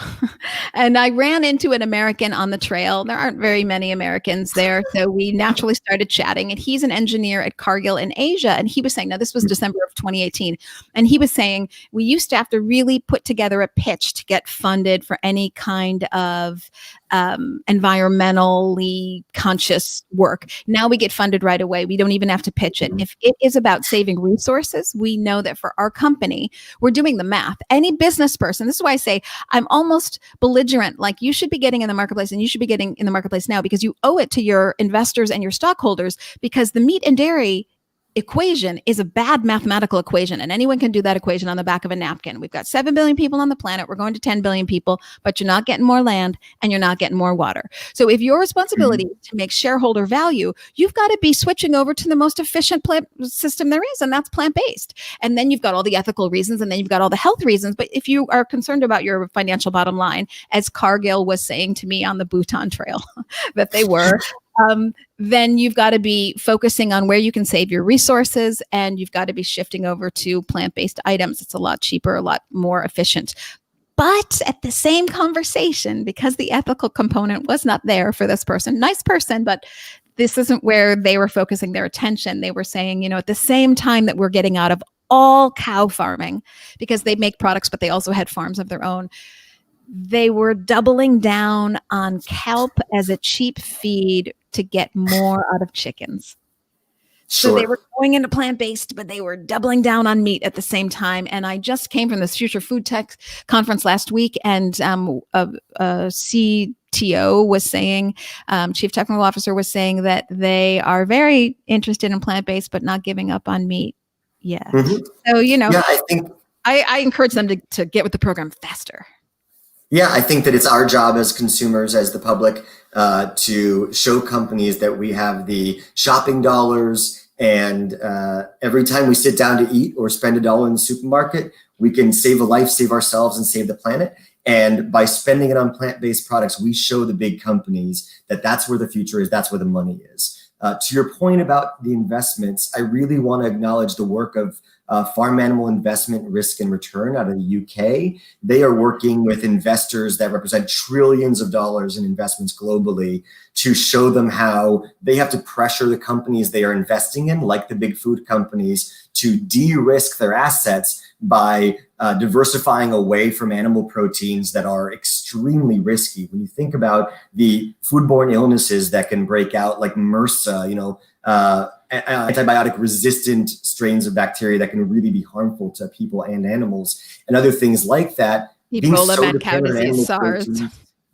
and I ran into an American on the trail. There aren't very many Americans there. So we naturally started chatting, and he's an engineer at Cargill in Asia. And he was saying, now this was December of 2018. And he was saying, we used to have to really put together a pitch to get funded for any kind of environmentally conscious work. Now we get funded right away. We don't even have to pitch it. If it is about saving resources, we know that for our company, we're doing the math. Any business person, this is why I say I'm almost belligerent. Like, you should be getting in the marketplace, and you should be getting in the marketplace now, because you owe it to your investors and your stockholders, because the meat and dairy equation is a bad mathematical equation, and anyone can do that equation on the back of a napkin. We've got 7 billion people on the planet. We're going to 10 billion people, but you're not getting more land and you're not getting more water. So if your responsibility is to make shareholder value, you've got to be switching over to the most efficient plant system there is, and that's plant-based. And then you've got all the ethical reasons, and then you've got all the health reasons. But if you are concerned about your financial bottom line, as Cargill was saying to me on the Bhutan Trail that they were, then you've got to be focusing on where you can save your resources, and you've got to be shifting over to plant-based items. It's a lot cheaper, a lot more efficient. But at the same conversation, because the ethical component was not there for this person, nice person, but this isn't where they were focusing their attention. They were saying, at the same time that we're getting out of all cow farming, because they make products, but they also had farms of their own, they were doubling down on kelp as a cheap feed to get more out of chickens. Sure. So they were going into plant-based, but they were doubling down on meat at the same time. And I just came from this Future Food Tech conference last week, and a CTO was saying, Chief Technical Officer was saying that they are very interested in plant-based, but not giving up on meat yet. So, Yeah, I think I encourage them to get with the program faster. Yeah, I think that it's our job as consumers, as the public, to show companies that we have the shopping dollars, and every time we sit down to eat or spend $1 in the supermarket, we can save a life, save ourselves, and save the planet. And by spending it on plant-based products, we show the big companies that that's where the future is, that's where the money is. To your point about the investments, I really want to acknowledge the work of Farm Animal Investment Risk and Return out of the UK. They are working with investors that represent trillions of dollars in investments globally to show them how they have to pressure the companies they are investing in, like the big food companies, to de-risk their assets by diversifying away from animal proteins that are extremely risky. When you think about the foodborne illnesses that can break out, like MRSA, antibiotic resistant strains of bacteria that can really be harmful to people and animals, and other things like that. Ebola, mad cow disease, SARS.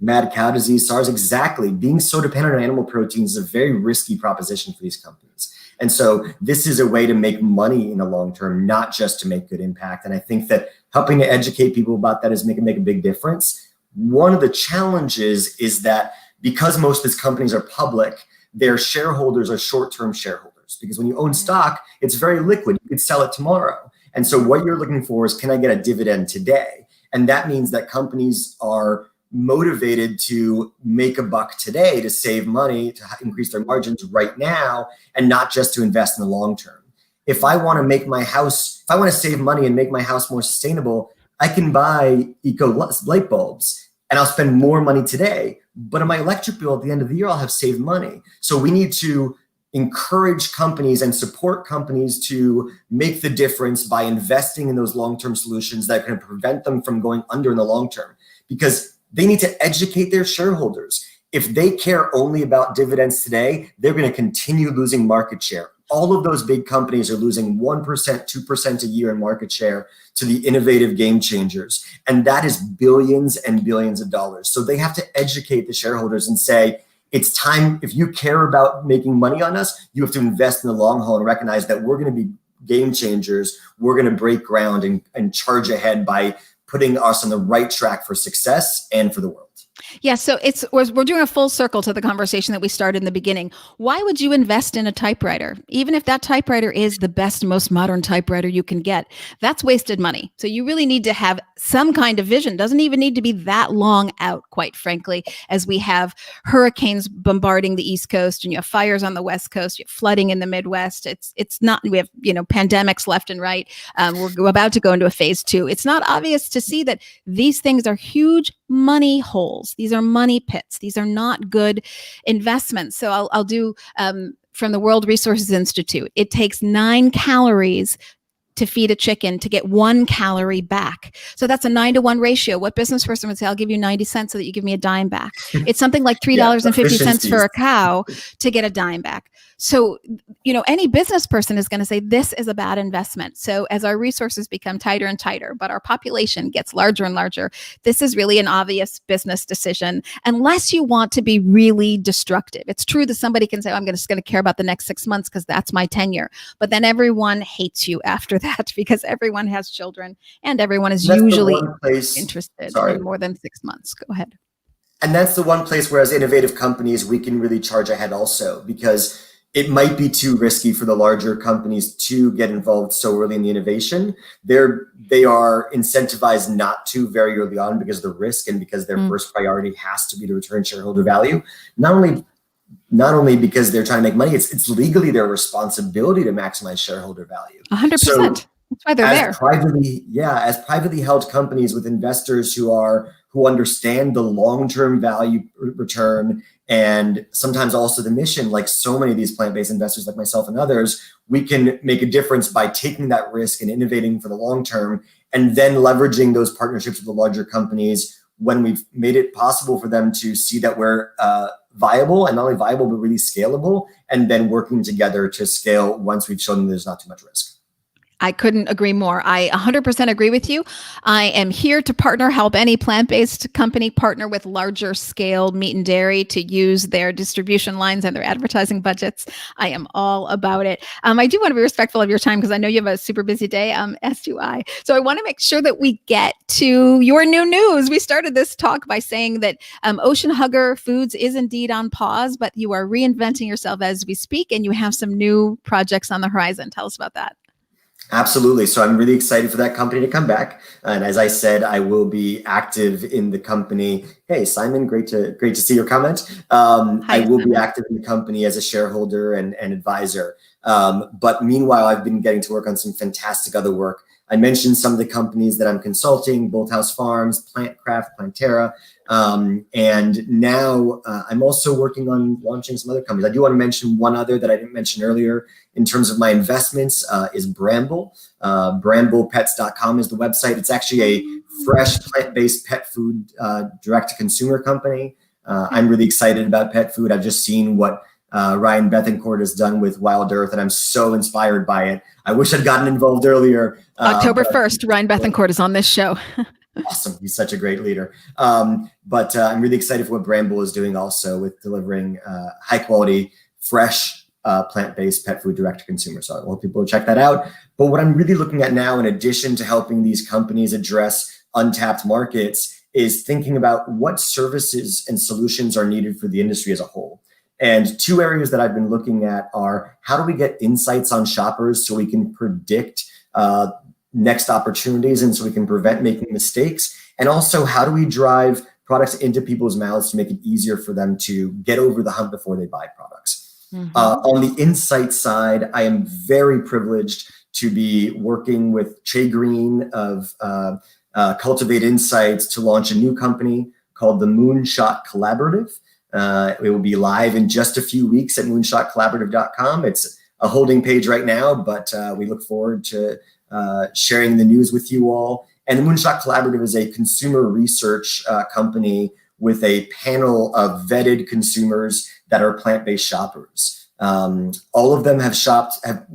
Mad cow disease, SARS, exactly. Being so dependent on animal proteins is a very risky proposition for these companies. And so this is a way to make money in the long term, not just to make good impact. And I think that helping to educate people about that is make a big difference. One of the challenges is that because most of these companies are public, their shareholders are short-term shareholders. Because when you own stock, it's very liquid. You could sell it tomorrow. And so what you're looking for is, can I get a dividend today? And that means that companies are motivated to make a buck today, to save money, to increase their margins right now, and not just to invest in the long term. If I want to make my house, if I want to save money and make my house more sustainable, I can buy eco light bulbs and I'll spend more money today. But on my electric bill at the end of the year, I'll have saved money. So we need to encourage companies and support companies to make the difference by investing in those long-term solutions that can prevent them from going under in the long term. Because they need to educate their shareholders. If they care only about dividends today, they're going to continue losing market share. All of those big companies are losing 1%, 2% a year in market share to the innovative game changers. And that is billions and billions of dollars. So they have to educate the shareholders and say, it's time, if you care about making money on us, you have to invest in the long haul and recognize that we're going to be game changers. We're going to break ground and charge ahead by putting us on the right track for success and for the world. Yeah, so we're doing a full circle to the conversation that we started in the beginning. Why would you invest in a typewriter? Even if that typewriter is the best, most modern typewriter you can get, that's wasted money. So you really need to have some kind of vision. Doesn't even need to be that long out, quite frankly, as we have hurricanes bombarding the East Coast and you have fires on the West Coast, you have flooding in the Midwest. It's not, we have, pandemics left and right. We're about to go into a phase 2. It's not obvious to see that these things are huge money holes. These are money pits. These are not good investments. So I'll do from the World Resources Institute. It takes 9 calories to feed a chicken to get 1 calorie back. So that's a 9-to-1 ratio. What business person would say, I'll give you 90 cents so that you give me a dime back? It's something like $3.50 for a cow to get a dime back. So, any business person is going to say this is a bad investment. So as our resources become tighter and tighter, but our population gets larger and larger, this is really an obvious business decision, unless you want to be really destructive. It's true that somebody can say, I'm just going to care about the next 6 months because that's my tenure. But then everyone hates you after that because everyone has children and everyone is usually interested in more than 6 months. Go ahead. And that's the one place where as innovative companies, we can really charge ahead also, because it might be too risky for the larger companies to get involved so early in the innovation. They are incentivized not to very early on because of the risk and because their first priority has to be to return shareholder value. Not only because they're trying to make money, it's legally their responsibility to maximize shareholder value. 100%. So that's why they're there. As privately held companies with investors who understand the long-term value return and sometimes also the mission, like so many of these plant-based investors like myself and others, we can make a difference by taking that risk and innovating for the long term, and then leveraging those partnerships with the larger companies when we've made it possible for them to see that we're viable, and not only viable, but really scalable, and then working together to scale once we've shown them there's not too much risk. I couldn't agree more. I 100% agree with you. I am here to help any plant-based company partner with larger scale meat and dairy to use their distribution lines and their advertising budgets. I am all about it. I do want to be respectful of your time because I know you have a super busy day, as do I. So I want to make sure that we get to your new news. We started this talk by saying that Ocean Hugger Foods is indeed on pause, but you are reinventing yourself as we speak, and you have some new projects on the horizon. Tell us about that. Absolutely. So I'm really excited for that company to come back. And as I said, I will be active in the company. Hey, Simon, great to see your comment. I will be active in the company as a shareholder and advisor. But meanwhile, I've been getting to work on some fantastic other work. I mentioned some of the companies that I'm consulting: Bolthouse Farms, Plantcraft, Planterra. And now I'm also working on launching some other companies. I do want to mention one other that I didn't mention earlier in terms of my investments is Bramble. BramblePets.com is the website. It's actually a fresh plant-based pet food direct-to-consumer company. I'm really excited about pet food. I've just seen what Ryan Bethencourt has done with Wild Earth, and I'm so inspired by it. I wish I'd gotten involved earlier. October 1st, Ryan Bethencourt is on this show. Awesome. He's such a great leader. But I'm really excited for what Bramble is doing also with delivering high quality, fresh, plant-based pet food direct to consumer. So I want people to check that out. But what I'm really looking at now, in addition to helping these companies address untapped markets, is thinking about what services and solutions are needed for the industry as a whole. And two areas that I've been looking at are: how do we get insights on shoppers so we can predict next opportunities and so we can prevent making mistakes? And also, how do we drive products into people's mouths to make it easier for them to get over the hump before they buy products? Mm-hmm. On the insight side, I am very privileged to be working with Che Green of Cultivate Insights to launch a new company called the Moonshot Collaborative. It will be live in just a few weeks at moonshotcollaborative.com. It's a holding page right now, but we look forward to sharing the news with you all. And the Moonshot Collaborative is a consumer research company with a panel of vetted consumers that are plant-based shoppers. All of them have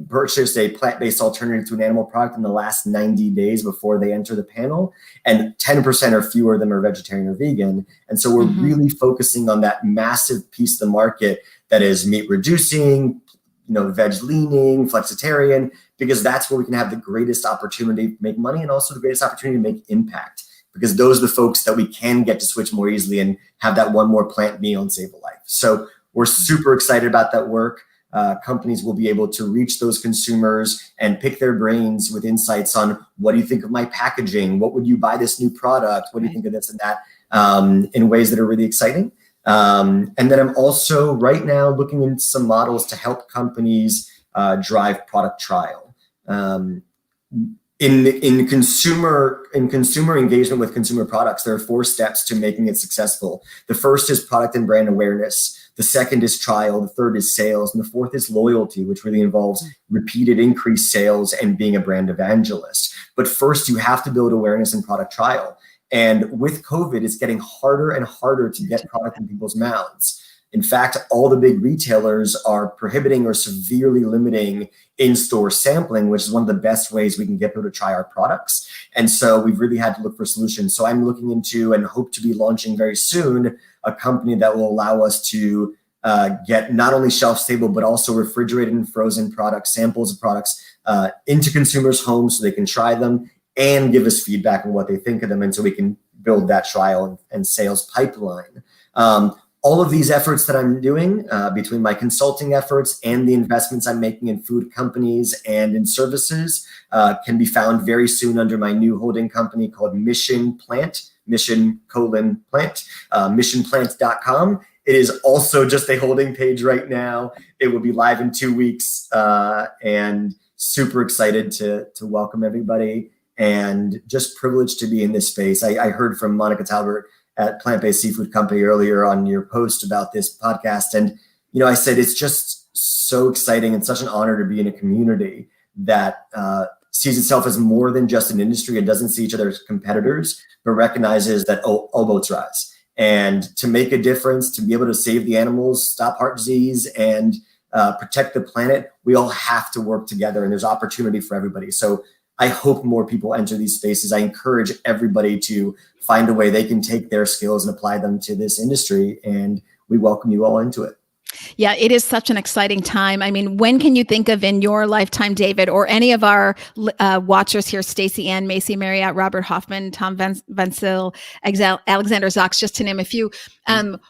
purchased a plant-based alternative to an animal product in the last 90 days before they enter the panel, and 10% or fewer of them are vegetarian or vegan. And so we're really focusing on that massive piece of the market that is meat reducing, veg leaning, flexitarian, because that's where we can have the greatest opportunity to make money and also the greatest opportunity to make impact, because those are the folks that we can get to switch more easily and have that one more plant meal and save a life. So we're super excited about that work. Companies will be able to reach those consumers and pick their brains with insights on: what do you think of my packaging? What would you buy this new product? What do you think of this and that, in ways that are really exciting. And then I'm also right now looking into some models to help companies drive product trial. In consumer engagement with consumer products, there are 4 steps to making it successful. The first is product and brand awareness. The second is trial. The third is sales. And the fourth is loyalty, which really involves repeated increased sales and being a brand evangelist. But first, you have to build awareness and product trial. And with COVID, it's getting harder and harder to get product in people's mouths. In fact, all the big retailers are prohibiting or severely limiting in-store sampling, which is one of the best ways we can get people to try our products. And so we've really had to look for solutions. So I'm looking into, and hope to be launching very soon, a company that will allow us to get not only shelf stable, but also refrigerated and frozen products, samples of products into consumers' homes so they can try them and give us feedback on what they think of them. And so we can build that trial and sales pipeline. All of these efforts that I'm doing, between my consulting efforts and the investments I'm making in food companies and in services, can be found very soon under my new holding company called Mission Plant, missionplant.com. It is also just a holding page right now. It will be live in 2 weeks, and super excited to welcome everybody, and just privileged to be in this space. I heard from Monica Talbert at Plant-Based Seafood Company earlier on your post about this podcast. And, I said, it's just so exciting and such an honor to be in a community that sees itself as more than just an industry and doesn't see each other as competitors, but recognizes that all boats rise. And to make a difference, to be able to save the animals, stop heart disease, and protect the planet, we all have to work together, and there's opportunity for everybody. So I hope more people enter these spaces. I encourage everybody to find a way they can take their skills and apply them to this industry, and we welcome you all into it. Yeah, it is such an exciting time. I mean, when can you think of in your lifetime, David, or any of our watchers here, Stacey Ann, Macy Marriott, Robert Hoffman, Tom Vencil, Alexander Zox, just to name a few,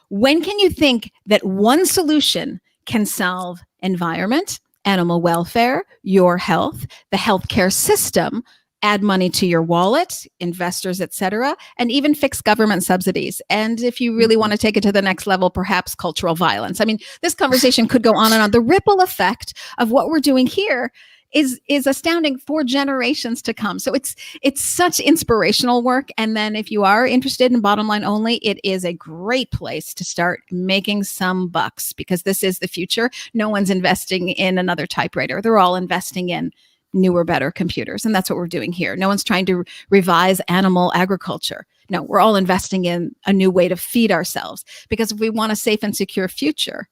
when can you think that one solution can solve environment, animal welfare, your health, the healthcare system, add money to your wallet, investors, et cetera, and even fix government subsidies. And if you really want to take it to the next level, perhaps cultural violence. I mean, this conversation could go on and on. The ripple effect of what we're doing here is astounding for generations to come. So it's such inspirational work. And then if you are interested in bottom line only, it is a great place to start making some bucks, because this is the future. No one's investing in another typewriter. They're all investing in newer, better computers. And that's what we're doing here. No one's trying to revise animal agriculture. No, we're all investing in a new way to feed ourselves, because if we want a safe and secure future,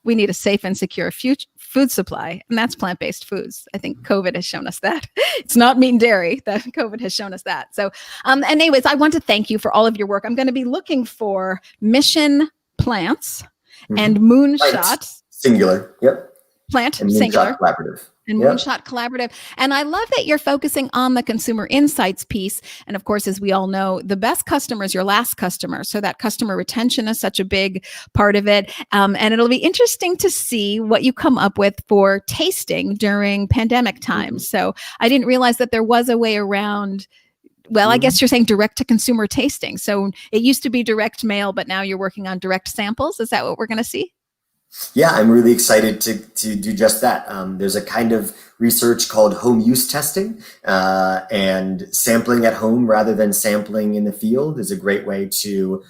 we need a safe and secure food supply, and that's plant-based foods. I think COVID has shown us that. It's not meat and dairy. That COVID has shown us that. So, and anyways, I want to thank you for all of your work. I'm going to be looking for Mission Plants and Moonshot. Singular. Yep. Plant, and singular. Collaborative. And Moonshot Collaborative. And I love that you're focusing on the consumer insights piece. And of course, as we all know, the best customer is your last customer. So that customer retention is such a big part of it. And it'll be interesting to see what you come up with for tasting during pandemic times. So I didn't realize that there was a way around. Well, I guess you're saying direct to consumer tasting. So it used to be direct mail, but now you're working on direct samples. Is that what we're going to see? Yeah, I'm really excited to do just that. There's a kind of research called home use testing, and sampling at home rather than sampling in the field is a great way to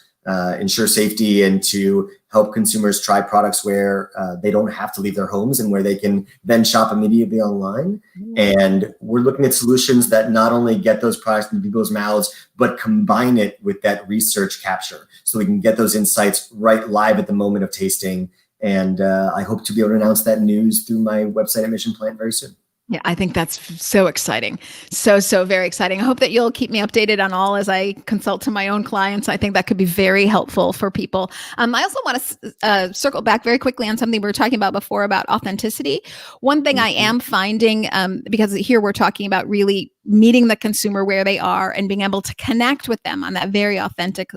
ensure safety and to help consumers try products where they don't have to leave their homes and where they can then shop immediately online. And we're looking at solutions that not only get those products into people's mouths, but combine it with that research capture, so we can get those insights right live at the moment of tasting. And I hope to be able to announce that news through my website at Mission Plant very soon. Yeah, I think that's so exciting. So very exciting. I hope that you'll keep me updated on all as I consult to my own clients. I think that could be very helpful for people. I also want to circle back very quickly on something we were talking about before about authenticity. One thing I am finding, because here we're talking about really meeting the consumer where they are and being able to connect with them on that very authentic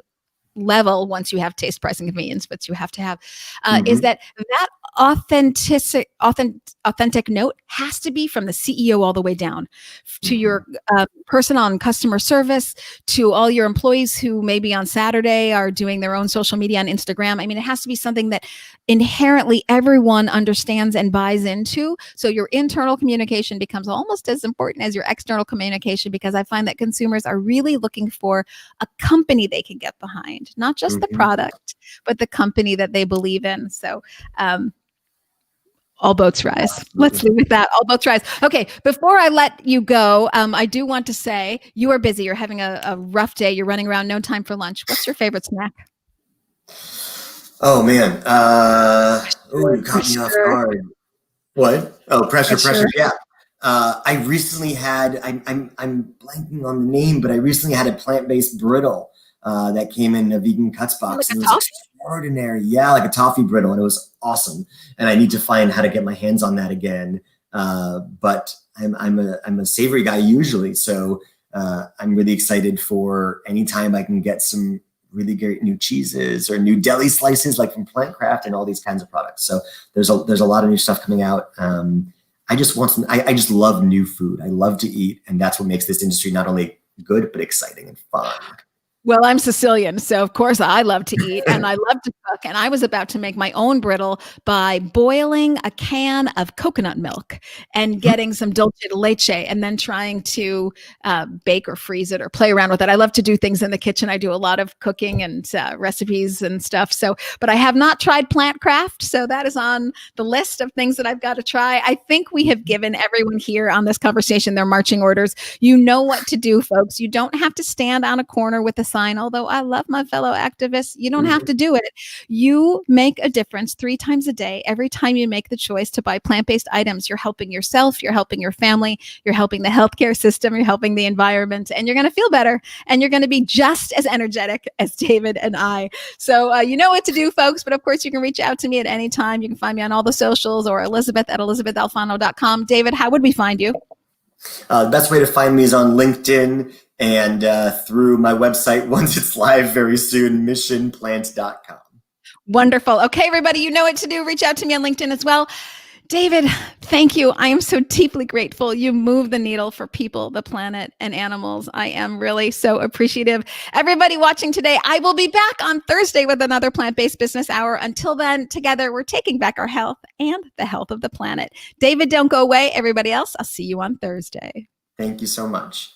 level, once you have taste, price, and convenience, but you have to have, is that authentic note has to be from the CEO all the way down to your person on customer service, to all your employees who maybe on Saturday are doing their own social media on Instagram. I mean, it has to be something that inherently everyone understands and buys into. So your internal communication becomes almost as important as your external communication, because I find that consumers are really looking for a company they can get behind, not just the product, but the company that they believe in. So, all boats rise. Let's leave with that. All boats rise. Okay. Before I let you go, I do want to say you are busy. You're having a rough day. You're running around. No time for lunch. What's your favorite snack? Oh man. You caught me off guard. What? Oh, pressure. Yeah. I recently had. I'm blanking on the name, but I recently had a plant-based brittle that came in a vegan cuts box. Like it was extraordinary. Yeah, like a toffee brittle, and it was awesome. And I need to find how to get my hands on that again. But I'm a savory guy usually, so I'm really excited for any time I can get some really great new cheeses or new deli slices, like from Plantcraft and all these kinds of products. So there's a lot of new stuff coming out. I just want some. I just love new food. I love to eat, and that's what makes this industry not only good but exciting and fun. Well, I'm Sicilian, so of course I love to eat and I love to cook. And I was about to make my own brittle by boiling a can of coconut milk and getting some dulce de leche and then trying to bake or freeze it or play around with it. I love to do things in the kitchen. I do a lot of cooking and recipes and stuff. So, but I have not tried Plantcraft. So that is on the list of things that I've got to try. I think we have given everyone here on this conversation their marching orders. You know what to do, folks. You don't have to stand on a corner with a sign. Although I love my fellow activists, you don't have to do it. You make a difference 3 times a day. Every time you make the choice to buy plant-based items, you're helping yourself, you're helping your family, you're helping the healthcare system, you're helping the environment, and you're going to feel better. And you're going to be just as energetic as David and I. So you know what to do, folks. But of course, you can reach out to me at any time. You can find me on all the socials or Elysabeth at ElysabethAlfano.com. David, how would we find you? The best way to find me is on LinkedIn and through my website once it's live very soon, missionplant.com. Wonderful. Okay, everybody, you know what to do. Reach out to me on LinkedIn as well. David, thank you. I am so deeply grateful. You move the needle for people, the planet, and animals. I am really so appreciative. Everybody watching today, I will be back on Thursday with another Plant-Based Business Hour. Until then, together, we're taking back our health and the health of the planet. David, don't go away. Everybody else, I'll see you on Thursday. Thank you so much.